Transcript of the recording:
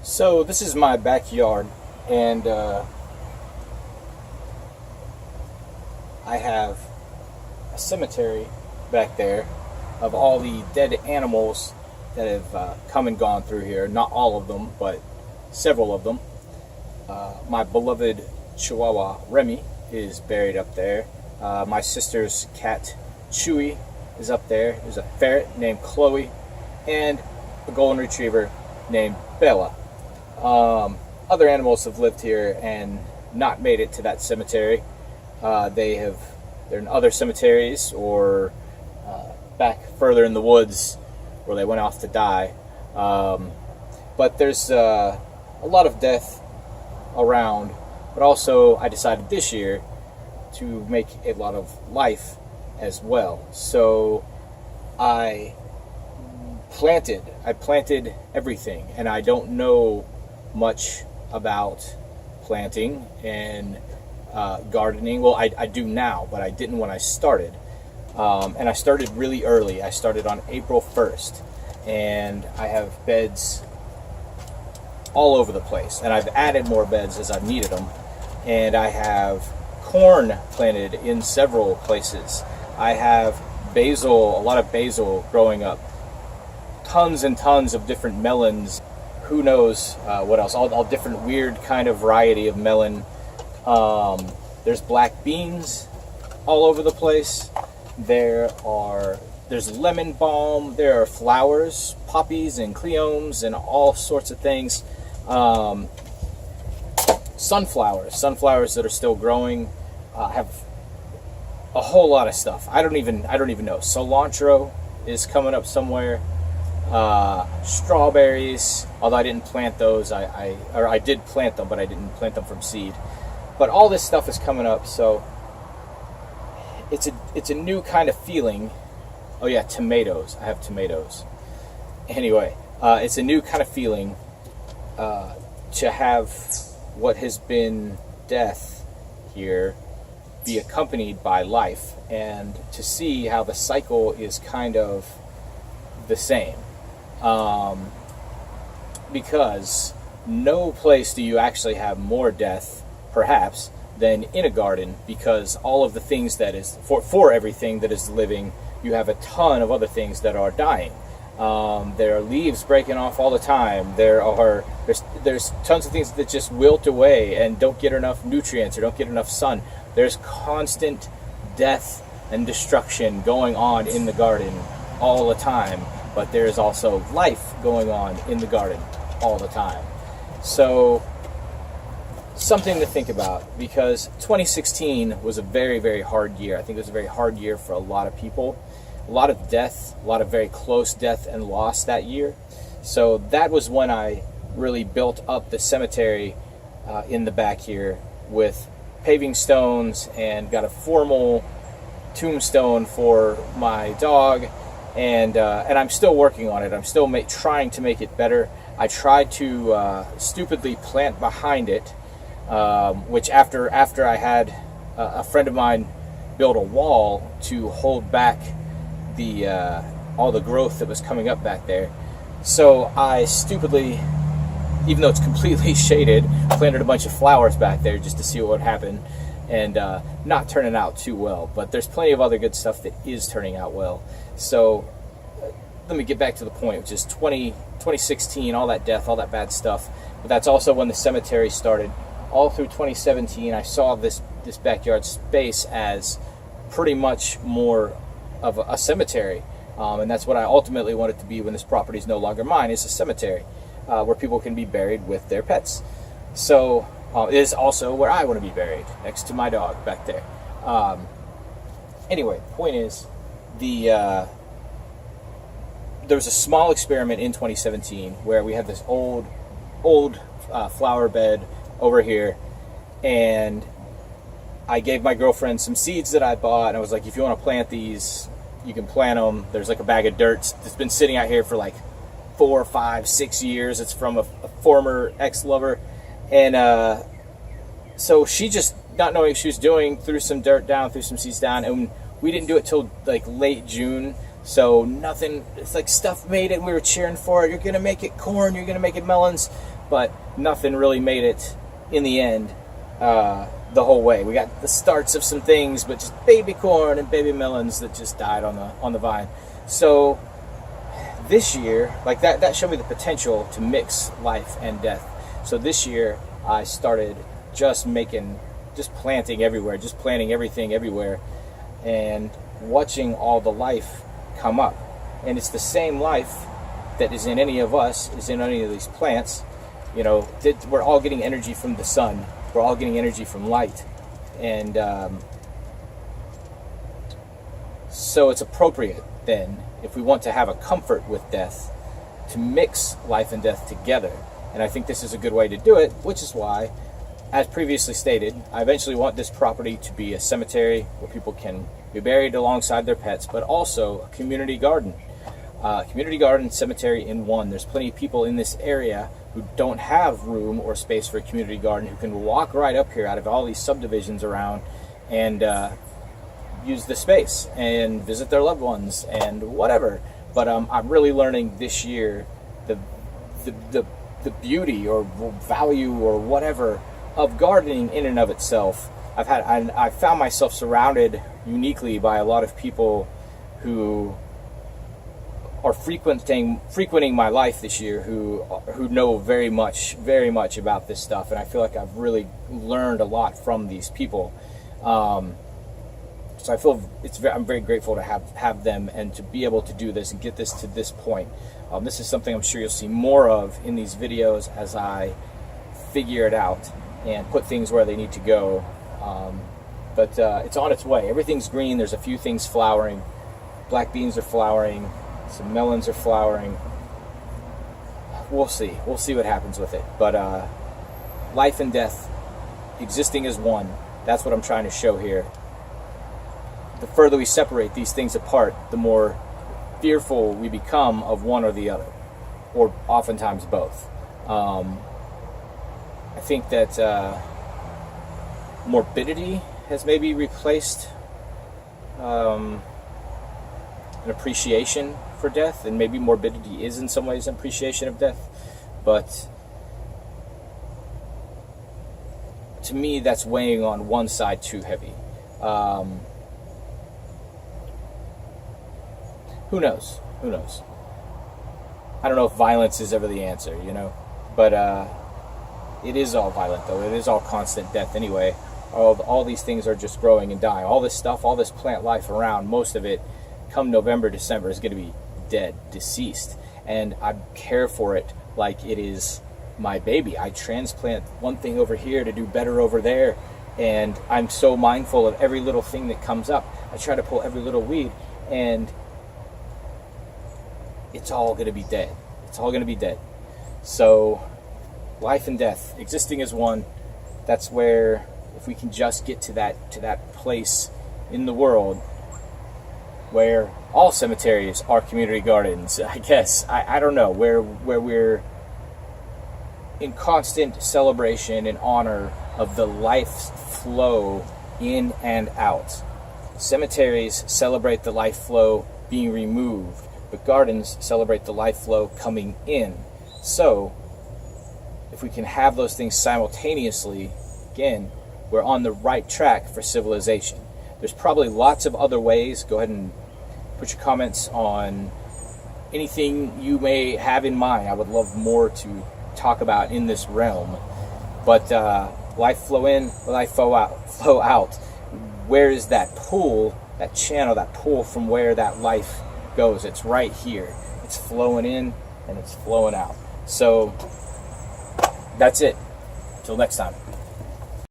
So this is my backyard, and I have a cemetery back there of all the dead animals that have come and gone through here. Not all of them, but several of them. My beloved Chihuahua Remy is buried up there. My sister's cat Chewy is up there. There's a ferret named Chloe, and a golden retriever named Bella. Other animals have lived here and not made it to that cemetery. They're in other cemeteries or back further in the woods where they went off to die. But there's a lot of death around. But also, I decided this year to make a lot of life as well. So I planted everything, and I don't know much about planting and gardening. Well, I do now, but I didn't when I started. And I started really early. I started on April 1st, and I have beds all over the place, and I've added more beds as I've needed them. And I have corn planted in several places. I have basil, a lot of basil growing up, tons and tons of different melons. Who knows what else? All different weird kind of variety of melon. There's black beans all over the place. There's lemon balm. There are flowers, poppies and cleomes and all sorts of things. Sunflowers that are still growing. Have a whole lot of stuff. I don't even know. Cilantro is coming up somewhere. Strawberries, although I didn't plant those. I did plant them, but I didn't plant them from seed. But all this stuff is coming up, so it's a new kind of feeling. Oh yeah, tomatoes. I have tomatoes. Anyway, it's a new kind of feeling to have what has been death here be accompanied by life, and to see how the cycle is kind of the same. Because no place do you actually have more death, perhaps, than in a garden, because all of the things that is, for everything that is living, you have a ton of other things that are dying. There are leaves breaking off all the time. There's tons of things that just wilt away and don't get enough nutrients or don't get enough sun. There's constant death and destruction going on in the garden all the time, but there is also life going on in the garden all the time. So something to think about, because 2016 was a very, very hard year. I think it was a very hard year for a lot of people. A lot of death, a lot of very close death and loss that year. So that was when I really built up the cemetery in the back here with paving stones, and got a formal tombstone for my dog. And I'm still working on it. I'm still trying to make it better. I tried to stupidly plant behind it, which after I had a friend of mine build a wall to hold back all the growth that was coming up back there. So I stupidly, even though it's completely shaded, planted a bunch of flowers back there just to see what would happen, and not turning out too well. But there's plenty of other good stuff that is turning out well. So let me get back to the point, which is 2016, all that death, all that bad stuff. But that's also when the cemetery started. All through 2017, I saw this backyard space as pretty much more of a cemetery. And that's what I ultimately want it to be when this property is no longer mine, is a cemetery where people can be buried with their pets. So it is also where I want to be buried, next to my dog back there. Anyway, point is, there was a small experiment in 2017 where we had this old flower bed over here, and I gave my girlfriend some seeds that I bought, and I was like, if you want to plant these, you can plant them. There's like a bag of dirt that's been sitting out here for like 4, 5, 6 years. It's from a former ex-lover. And so she, just not knowing what she was doing, threw some dirt down, threw some seeds down, and we didn't do it till like late June. So nothing, it's like stuff made it, and we were cheering for it. You're going to make it corn, you're going to make it melons. but nothing really made it in the end the whole way. We got the starts of some things, but just baby corn and baby melons that just died on the vine. So this year, like that showed me the potential to mix life and death. So this year I started just planting everywhere, just planting everything everywhere, and watching all the life come up. And it's the same life that is in any of us, is in any of these plants. You know, we're all getting energy from the sun. We're all getting energy from light. And so it's appropriate then, if we want to have a comfort with death, to mix life and death together. And I think this is a good way to do it, which is why, as previously stated, I eventually want this property to be a cemetery where people can be buried alongside their pets, but also a community garden. Community garden, cemetery in one. There's plenty of people in this area who don't have room or space for a community garden, who can walk right up here out of all these subdivisions around and use the space and visit their loved ones and whatever. But I'm really learning this year the beauty or value or whatever of gardening in and of itself. I found myself surrounded uniquely by a lot of people who are frequenting my life this year, who know very much about this stuff, and I feel like I've really learned a lot from these people. So I feel I'm very grateful to have them and to be able to do this and get this to this point. This is something I'm sure you'll see more of in these videos as I figure it out and put things where they need to go. But it's on its way. Everything's green. There's a few things flowering. Black beans are flowering. Some melons are flowering. We'll see. We'll see what happens with it. But life and death existing as one. That's what I'm trying to show here. The further we separate these things apart, the more fearful we become of one or the other, or oftentimes both. I think that morbidity has maybe replaced an appreciation for death, and maybe morbidity is in some ways an appreciation of death, but to me that's weighing on one side too heavy. Who knows? Who knows? I don't know if violence is ever the answer, you know, but it is all violent though. It is all constant death anyway. All these things are just growing and dying. All this stuff, all this plant life around, most of it come November, December is going to be dead, deceased, and I care for it like it is my baby. I transplant one thing over here to do better over there, and I'm so mindful of every little thing that comes up. I try to pull every little weed, and it's all going to be dead. It's all going to be dead. So life and death existing as one, that's where, if we can just get to that place in the world where all cemeteries are community gardens, I guess, I don't know, where we're in constant celebration and honor of the life flow in and out. Cemeteries celebrate the life flow being removed, but gardens celebrate the life flow coming in. So if we can have those things simultaneously, again, we're on the right track for civilization. There's probably lots of other ways. Go ahead and put your comments on anything you may have in mind. I would love more to talk about in this realm. But life flow in, life flow out. Where is that pull, that channel, that pull from where that life goes? It's right here. It's flowing in and it's flowing out. So that's it. Till next time.